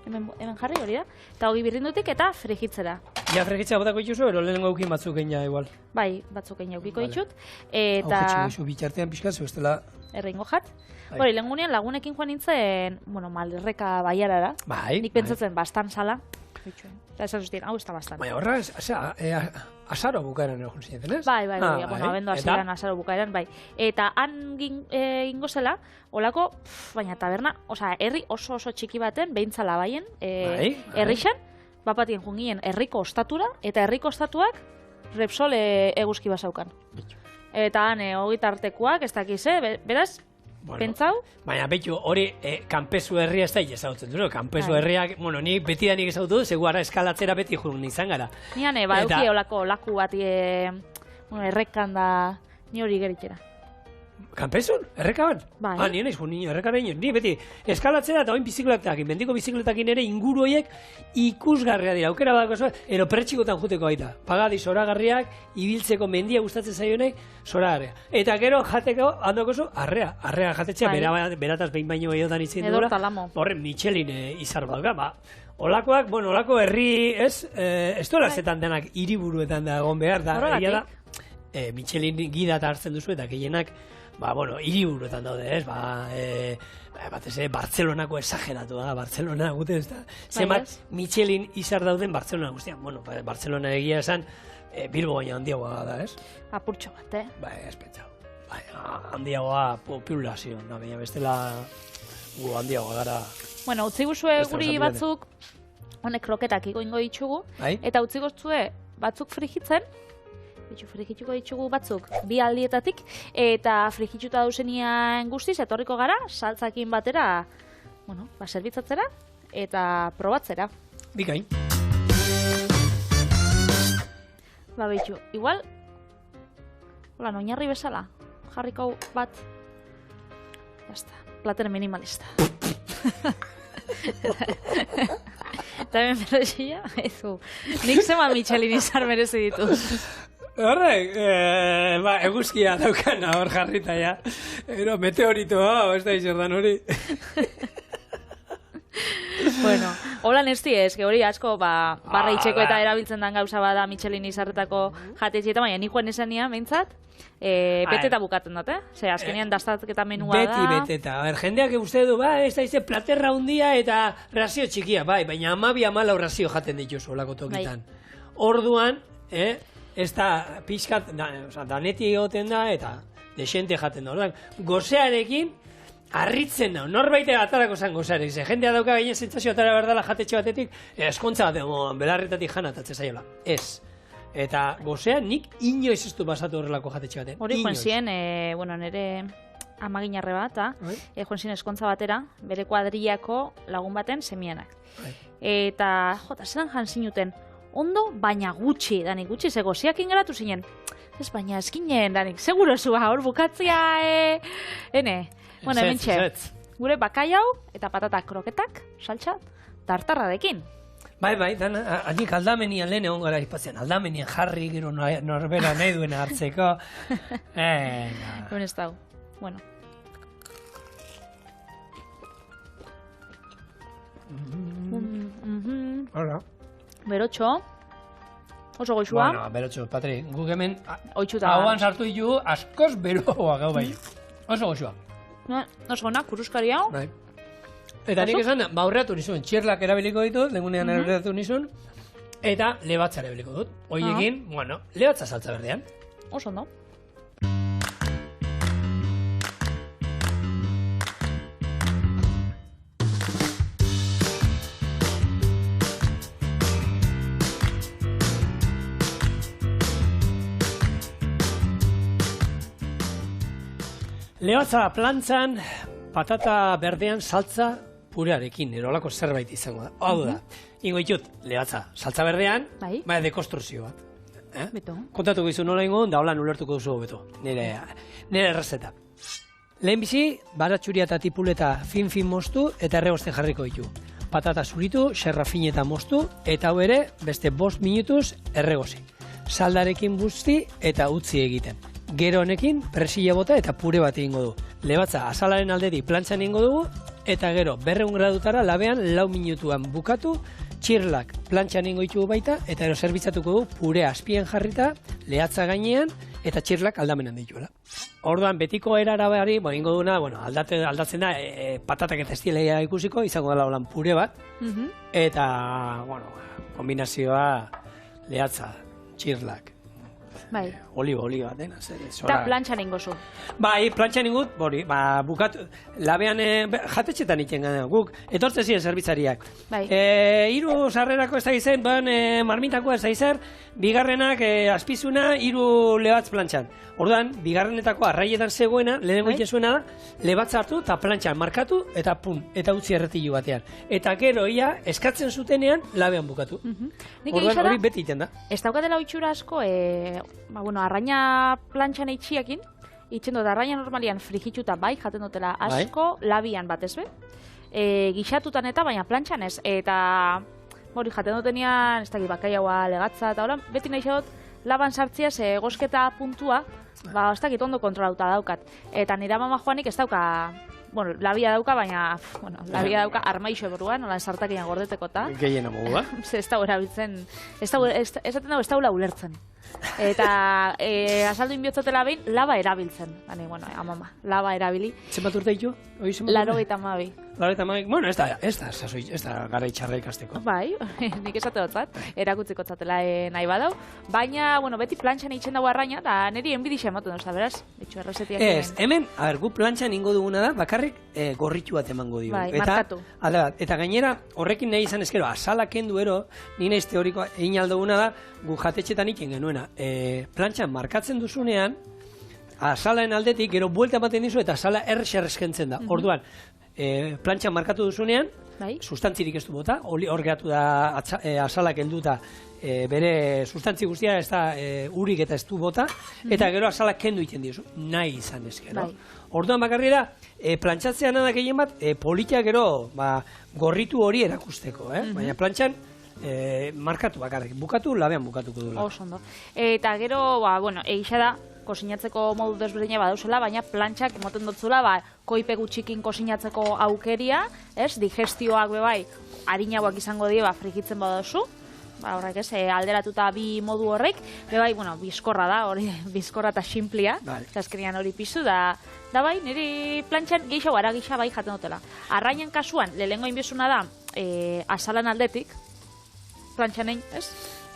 hemen jarri hori da, eta ogi birrindutik eta frigitzera. Ja, fregitzea botako dituzu, ero lehenengo eukin batzuk egin ja, igual. Bai, batzuk egin jaukiko ditut, Eta... eta Hau bitxartean pixka, bestela... erreingo jat. Hori, lehengunean lagunekin joan nintzen, malderreka baiarara. Bai, Nik pentsatzen bastan zala, Eta esan zuztien, hau ez da bastan. Baina horra, azaro bukaeran egon zineten, ez? Bai, abendu hasieran azaro bukaeran, bai. Eta han gingo zela, olako, baina taberna, herri oso txiki baten, behintzala baien, herrixan, bapatien jungien herriko ostatura, eta herriko ostatuak Repsol eguzki basaukan. Eta han, ogitartekoak, ez dakiz, beraz, pentsau? Baina, betu, hori, kanpezu herria ez da ezautzen dure. Kanpezu herriak, ni beti da nik ezautu, zegu ara eskalatzera beti jurun izan gara. Nian, euki olako laku bat, errekan da, ni hori geritxera. Kanpezun? Errekaban? Bai. Nien eiz, errekara ino. Ni beti, eskalatzera eta oin bizikletakin, mendiko bizikletakin ere inguru horiek ikusgarria dira. Aukera badako zua, ero pertsikotan juteko baita. Pagadi zoragarriak, ibiltzeko mendia gustatzen zaionek, zoragarria. Eta gero jateko, handoko zu, arrea jatetzea, berataz behin baino behiotan itzin dura. Horren, Michelin izar dauka, Olakoak, olako herri, ez dola zetan denak hiriburuetan da egon behar da. Michelin gida hartzen duzu eta gehienak hiriburuetan daude, ez? Batez Bartzelonako esageratu da, Bartzelona gute ez da. Zenbat Michelin izar dauden Bartzelona guztian. Bartzelona egia esan, Bilbo baina handiagoa da, ez? Apurtxo bat, Ez pentsau. Handiagoa populazio, baina bestela gu handiagoa gara. Utzi guzue guri batzuk, honek kroketak ingo ditugu, eta utzi guzue batzuk frigitzen, frigituko ditugu batzuk bi aldietatik, eta frigituta dauzenian guztiz, etorriko gara, saltzakin batera, zerbitzatzera, eta probatzera. Bikain. Behitu, igual, oinarri bezala, jarriko bat, basta, plater minimalista. Eta ben berrezia, nik zema Michelin izar merezi ditu. Horrek, eguzkia daukana hor jarrita ja. Meteoritoa, ez da izerdan hori. Holan ez diez, hori asko barra itxeko eta erabiltzen den gauza bada Michelin izarretako jatetxietan, baina nik joan esan nian, behintzat, beteta bukaten dut, Ze, azkenean daztatketa menua da. Beti beteta. Jendeak uste du, ez da ize platerra hundia eta razio txikia, baina 12-14 razio jaten dituzu olako tokitan. Orduan, ez da pixkat, daneti egoten da eta desente jaten da. Orduan, gozearekin, harritzen da, norbait atarako zan gozearek. Jendea dauka gainen zentzazio atara berdala jatetxe batetik, eskontza bat, belarretatik janatatzen zaiola. Ez. Eta gozean nik inoiz ez du basatu horrelako jatetxe baten. Hori joan ziren, nire amaginarre bat, joan ziren eskontza batera, bere kuadriako lagun baten semianak. Eta, zelan jan zinuten, ondo, baina gutxi, danik gutxi, ze goziak ingeratu zinen. Ez baina eskinen, danik, seguro zua, hor bukatzia, hementxe, gure bakaiau eta patata kroketak, saltsa, tartarradekin. Bai, anik aldamenian lehen egon gara izpatzen, aldamenian jarri, gero norbera nahi duena hartzeko. Ez dago, Hola. Berotxo, oso goizua. Berotxo, Patri, guk hemen hauan sartu ditu askoz beroa gau bai. Oso goizua. Oso gona, kuruskari hau. Eta nik esan, aurreatu nizun, txirlak erabiliko ditut, lengunean erabiliko nizun, eta lebatza erabiliko dut. Hoiekin, lebatza saltza berdean. Oso ondo. Lebatza plantzan, patata berdean saltza purearekin, erolako zerbait izango da. Hau da, ingo ditut, lebatza saltza berdean, baina dekonstruzio bat. Kontatuko izu nola ingo, da holan ulertuko duzu beto, nire errezeta. Lehenbizi, baratxuria eta tipuleta fin moztu eta erregosten jarriko ditu. Patata zuritu, xerra fineta moztu, eta hau ere, beste 5 minutuz erregozi. Saldarekin busti eta utzi egiten. Gero honekin, presila bota eta pure bat egingo du. Lebatza azalaren aldetik plantzan egingo dugu, eta gero 200 gradutara labean 4 minutuan bukatu, txirlak plantxan egingo ditugu baita, eta ero zerbitzatuko du pure azpien jarrita, lehatza gainean, eta txirlak aldamenan dituela. Orduan, betiko erarabari, ingo duna, aldatzen da, patatak eta estileia ikusiko, izango dela holan pure bat, eta, kombinazioa lehatza, txirlak, Bai. oliba, dena, Eta plantxan ingozu. Bai, plantxan ingut, bukatu, labean jatetxetan iten gana, guk, etortzen ziren zerbitzariak. Bai. 3 sarrerako ez da izen, marmitako ez da izer, bigarrenak azpizuna, 3 lebatz plantxan. Orduan, bigarrenetako arraietan zegoena, lehenengo itezuena da, lebatza hartu eta plantxan markatu, eta pum, eta utzi erretilu batean. Eta gero, eskatzen zutenean, labean bukatu. Orduan, hori beti iten da. Ez daukatela oitxura asko, arraina plantxan eitxiakin, itxen dut, arraina normalian frigituta bai, jaten dutela asko, labian batez be, gixatutan eta, baina plantxan ez, eta hori jaten dutenean, ez dakit bakaiaua legatza eta hola, beti nahi dut, laban sartzia ze gosketa puntua, ez dakit ondo kontrolauta daukat. Eta nire mama joanik ez dauka, labia dauka, baina, labia dauka armaixo buruan, nola sartakian gordeteko eta. Gehiena mogu, ba? Ez da erabiltzen, esaten dago ez daula ulertzen. Eta azaldu inbiotzatela behin, laba erabiltzen. Bani, amama, laba erabili. Zenbat urte ditu? 82. Bueno, ez da gara itxarra ikasteko. Bai, nik esate dutzat, erakutziko tzatela nahi badau. Baina, beti plantxan eitzen dago arraina, eta niri enbidixa ematen duz, beraz? Ditxu errezetiak. Ez, hemen, gu plantxan ingo duguna da, bakarrik gorritu bat emango dio. Bai, markatu. Eta gainera, horrekin nahi izan ezkero, azala kendu ero, nina ez teorikoa egin alduguna da, gu jatetxetan iken genuena. Plantxan markatzen duzunean, azalaen aldetik, gero buelta ematen dizu, eta azala errexerrezkentzen da. Orduan, plantxan markatu duzunean, sustantzirik ez du bota, hor geratu da azalak helduta bere sustantzi guztia ez da urik eta ez du bota, eta gero azalak kendu iten dizu, nahi izan ezkero. Orduan bakarrira, plantxatzean da gehien bat, politia gero gorritu hori erakusteko, baina plantxan markatu bakarrik, bukatu, labean bukatuko dula. Oso ondo. Eta gero, egixa da, kosinatzeko modu desberdina badauzela, baina plantxak emoten dutzula, koipe gutxikin kosinatzeko aukeria, digestioak bebai, harinagoak izango die, frigitzen badauzu, horrek alderatuta bi modu horrek, bebai, bizkorra da, hori, bizkorra eta simplia, azkenian hori pizu, da bai, niri plantxan geixo gara gisa bai jaten dutela. Arrainan kasuan, lehengo inbiozuna da, azalan aldetik, plantxanein, ez?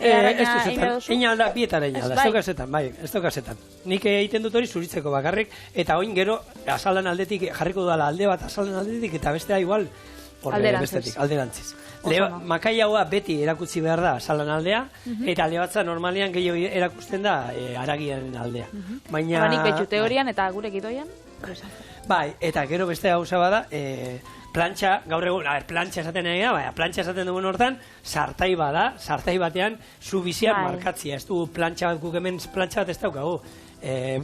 Eina alda, bietara eina alda, ez tokazetan. Nik egiten dut hori zuritzeko bakarrik, eta oin gero azalan aldetik jarriko dudala alde bat azalan aldetik, eta bestea igual alderantziz. Makaiaua beti erakutsi behar da azalan aldea, eta lebatza normalian gehiago erakusten da aragiaren aldea. Baina nik betxu teorian eta gure gidoian? Bai, eta gero bestea gauza bada, plantxa, gaur egun, plantxa esaten nahi da, baina plantxa esaten dugun hortan, sartai bada, sartai batean, zu biziak markatzia, ez du plantxa bat, guk hemen plantxa bat ez daukagu,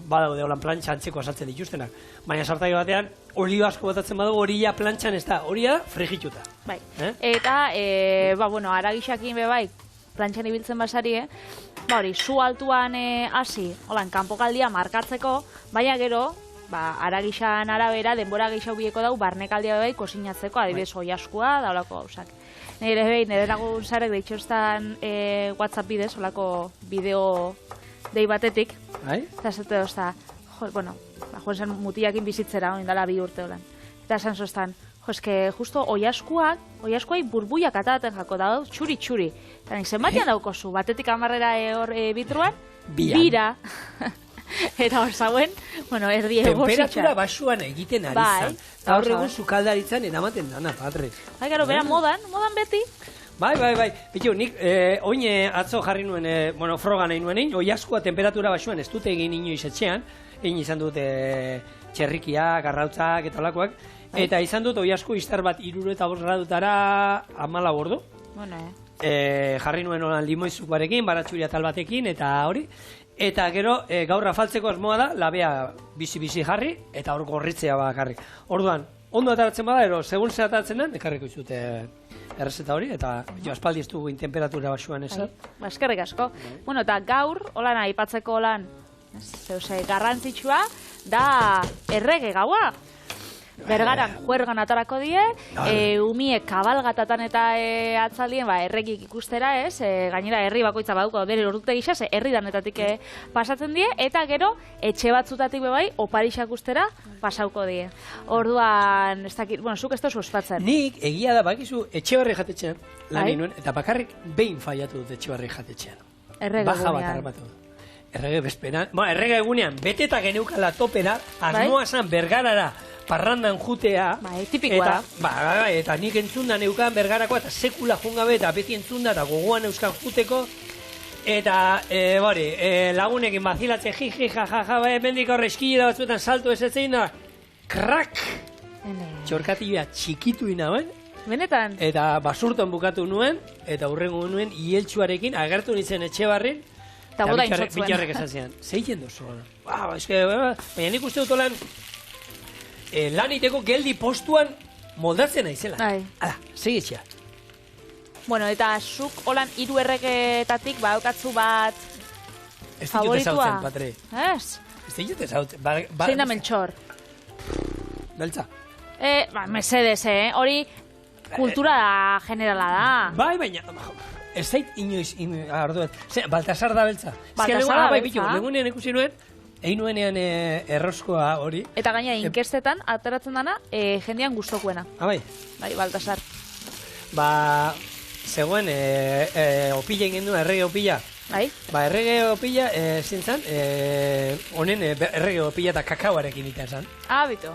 badaude holan plantxa antzeko asaltzen dituztenak, baina sartai batean, oliba asko botatzen badugu, hori ja plantxan ez da, hori da frigituta. Bai, eta, aragixakin bebai, plantxan ibiltzen basari, hori, zu altuan hasi, holan, kanpokaldia markatzeko, baina gero, aragixan arabera, denbora gehiago bieko dau, barnekaldia bai kosinatzeko, adibidez oiaskua, da holako gauzak. Nire lagun zarek deitxostan WhatsApp bidez, holako bideo dei batetik, eta zate dozta, joan zen mutiakin bizitzera, ondala 2 urte holan. Eta esan zoztan, eske justo oiaskuai burbuiak ataten jako da, txuri-txuri. Eta nik zenbatian daukozu, batetik amarrera bitruan, bira. Eta hor zauen, erdi egositza. Temperatura basuan egiten ari zan. Gaur egun sukaldaritzan eramaten dana, padre. Bai, gero, bera modan beti. Bai. Bitu, nik oin atzo jarri nuen, froga nahi nuen, oiaskua temperatura basuan ez dute egin inoiz etxean, egin izan dut txerrikia, garrautzak eta olakoak, eta izan dut oiasku iztar bat 65 gradutara 14 ordu. Jarri nuen limoizuk barekin, baratxuria tal batekin, eta hori. Eta gero, gaur afaltzeko asmoa da, labea bizi-bizi jarri, eta hor gorritzea bakarrik. Orduan, ondo ataratzen bada, segun ze ataratzen den, ekarriko izute errezeta hori, eta aspaldi ez dugu temperatura basuan esan. Eskerrik asko. Eta gaur, holan aipatzeko holan, garrantzitsua, da errege gaua. Bergaran juergan atarako die, umiek kabalgatatan eta atzaldien errekik ikustera, ez? Gainera herri bakoitza baduko bere ordute gisa, herri danetatik pasatzen die, eta gero etxe batzutatik bebai oparixak ustera pasauko die. Orduan, ez dakit, bueno, zuk ez tozu ospatzen. Nik egia da bakizu Etxebarri jatetxean lan inuen, eta bakarrik behin faiatu dut Etxebarri jatetxean. Errege Baja bat harrapatu. Errege bezperan, errege egunean, beteta geneukala topera, asmoa zan Bergarara parrandan jutea. Tipikoa da. Eta nik entzundan eukan Bergarakoa, eta sekula jungabe, eta beti entzunda, eta gogoan euskan juteko. Eta, lagunekin bazilatzen, jajaja, mendik horre eskila batzuetan salto ez zein da, krak! Txorkatibia txikitu inauen. Benetan? Eta basurton bukatu nuen, eta hurrengo nuen, ieltsuarekin, agertu nintzen Etxebarrin, eta boda intzotzuen. Bitarrek esan zian, zeiten dozu. Baina nik uste dut lan, lan iteko geldi postuan moldatzen naizela. Hala, segitxea. Bueno, eta zuk holan 3 erregetatik baukatzu bat favoritua? Ez ditut ezautzen, Patre. Ez? Ez ditut ezautzen. Zein da Meltxor? Beltza. Mesedes, hori kultura generala da. Bai, baina, ez zait inoiz, arduet. Baltasar da Beltza. Baltasar da Beltza. Legunean ikusi nuen, egin nuenean erroskoa hori. Eta gaina inkestetan, ateratzen dana, jendean gustokuena. Bai? Bai, Baltasar. Zegoen, opila egin du, errege opila. Bai? Errege opila, zintzen, honen errege opila eta kakauarekin iten zan. Bito.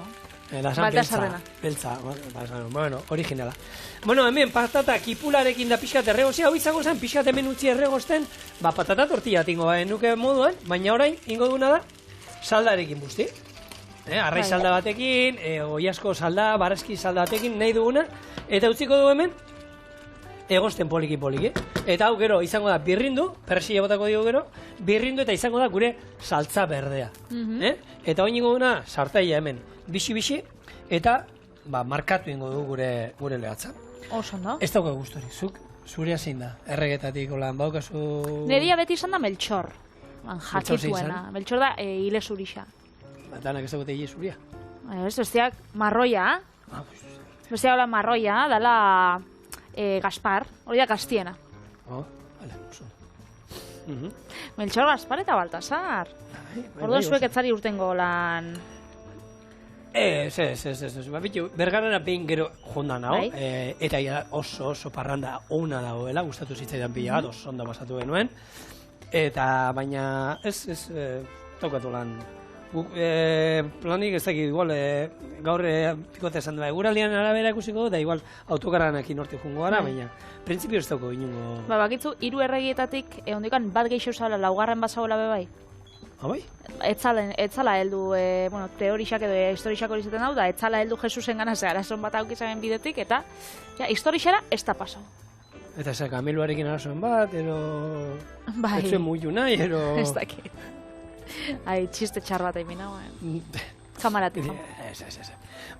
Baltasarrena. Beltza, bueno, originala. Bueno, hemen patata kipularekin da pixkat erregozia, hau izango zen, pixkat hemen utzi erregozten, patata tortilla tingo nuke moduan, baina orain, ingo duguna da, saldarekin busti. Arrai salda batekin, oiasko salda, barazki salda batekin, nahi duguna, eta utziko dugu hemen, egosten poliki. Eta hau gero izango da birrindu, persila botako dugu gero, birrindu eta izango da gure saltza berdea. Eta hori ingo duguna, sartaia hemen, bixi, eta markatu ingo dugu gure lehatza. Oso, no? Ez dauka guztori, zurea zein da, erregetatik, holan, baukazu... Neria beti izan da Meltxor, jakituena. Meltxor da hile zurixa. Danak ez dagote hile zuria? Ez, bestiak marroia. Bestiak hola marroia, dala Gaspar, hori da Gastiena. Vale, oso. Meltxor, Gaspar eta Baltasar. Ordo zuek etzari urtengo lan... Ez. Bergarara behin gero jondan hau, eta oso parranda ona dagoela, gustatu zitzaidan pila bat, oso ondo pasatu genuen. Eta baina ez tokatu lan. Planik ez dakit, igual, gaur pikote esan da, eguraldian arabera ikusiko, da igual autokarranekin horti jungo gara, baina printzipio ez dauko inungo... Bakitzu, 3 erregietatik, ondikan bat gehiago zala, laugarren basagoela bebai? Bai? Etzala heldu, teorixak edo historixak hori zaten hau, da etzala heldu Jesusen gana ze arazon bat aukizamen bidetik, eta historixera ez da pasau. Eta ez kameluarekin arazoen bat, ero... Ez zuen muiu nahi, ero... Ez dakit. Txiste txar bat egin hau, Kamaratik. Ez.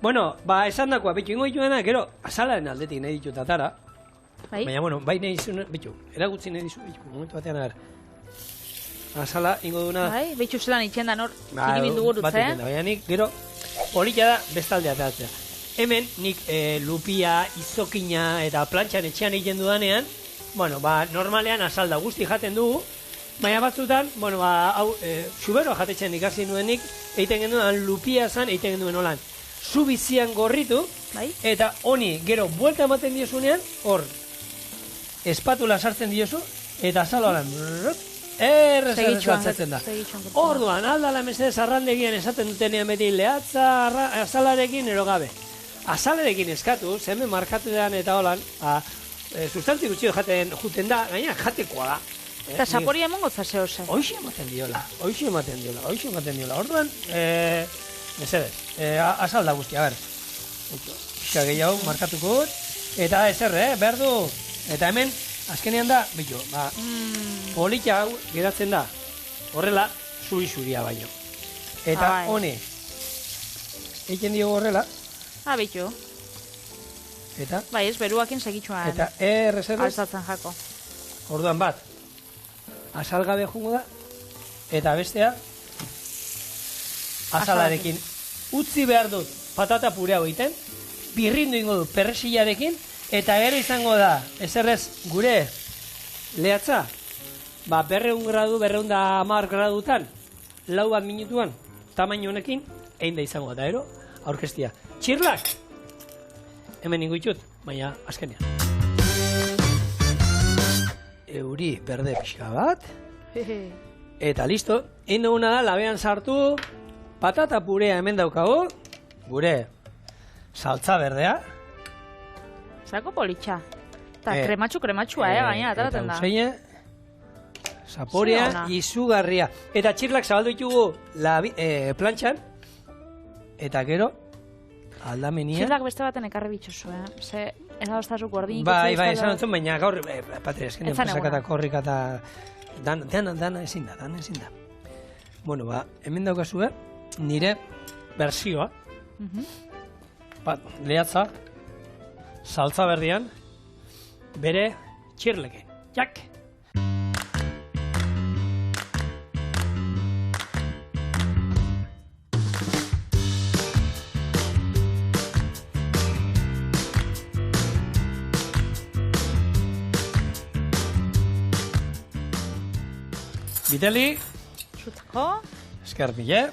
Bueno, esan dakoa, bitu ingo dituena, gero, azalaren aldetik nahi ditut atara. Baina, bai nahi dizu, bitu, eragutzi nahi dizu, momentu batean, azala, ingo duna... Bitxu zelan itxendan hor, iribildu gurutze, Baina nik, gero, polita da, bestaldea atatzea. Hemen, nik lupia, izokina eta plantxan etxean egiten dudanean, normalean azalda guzti jaten dugu, baina batzutan, hau, suberoa jatetzen ikasi nuenik, egiten genuen lupia zan, egiten genuen holan, zu bizian gorritu, eta honi, gero, buelta ematen diozunean, hor, espatula sartzen diozu, eta azalo holan, batzatzen da. Orduan, aldala mesedez arrandegian esaten dutenean beti lehatza, azalarekin erogabe. Azalarekin eskatu, zemen markatu dean eta holan, sustantzi gutxio juten da, gaina jatekoa da. Eta saporia emongo zase hoxe. Hoxe ematen diola. Orduan, mesedez, azalda guztia, Pixka gehiago, markatuko dut, eta ezer, behar du, eta hemen, azkenean da, polita hau geratzen da, horrela, zuri-zuria baino. Eta hone, egiten diogu horrela. Bitu. Eta? Bai, ez beruakin segitxuan. Eta errezerrez. Alzatzen jako. Orduan bat, azalgabe jungo da, eta bestea, azalarekin utzi behar dut patata purea egiten, birrindu ingo dut perresillarekin, eta gero izango da, eserrez gure lehatza, 200 gradu, 210 gradutan, 4 minutuan, tamaino honekin, egin da izango da, ero, aurkestia. Txirlak! Hemen ingo itxut, baina azkenean. Euri berde pixka bat. Eta listo. Egin duguna da, labean sartu, patata purea hemen daukagu, gure saltza berdea. Zako politxa. Eta krematxua, gaina, ataraten da. Eta useine, zaporea, izugarria. Eta txirlak zabaldu ditugu plantxan, eta gero, aldamenia. Txirlak beste baten ekarri bitxosu, Ze, erabostazuk gordinik. Bai, esan entzun, baina gaur, patria, esken enpresaka korrika eta dana ezin da. Bueno, hemen daukazue, nire bersioa, lehatza, saltza berdian, bere txirlekin. Jak! Biteli. Zutzako. Esker mile.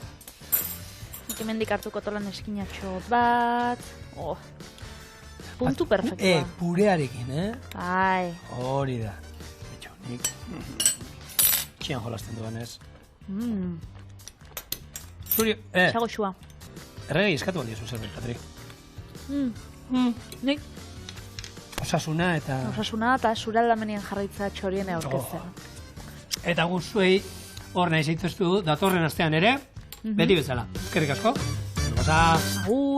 Hemendik hartuko tolan eskinatxo bat. Puntu perfektua. Purearekin, Bai. Hori da. Etxo, nik. Txian jolasten duan ez. Zuri, Zago xua. Erregi eskatu aldia zerbait, Patri. Nik. Osasuna eta zure aldamenean jarraitza txorien aurkezten. Eta guzuei hor nahi zaituztu datorren astean ere, beti bezala. Eskerrik asko. Agur.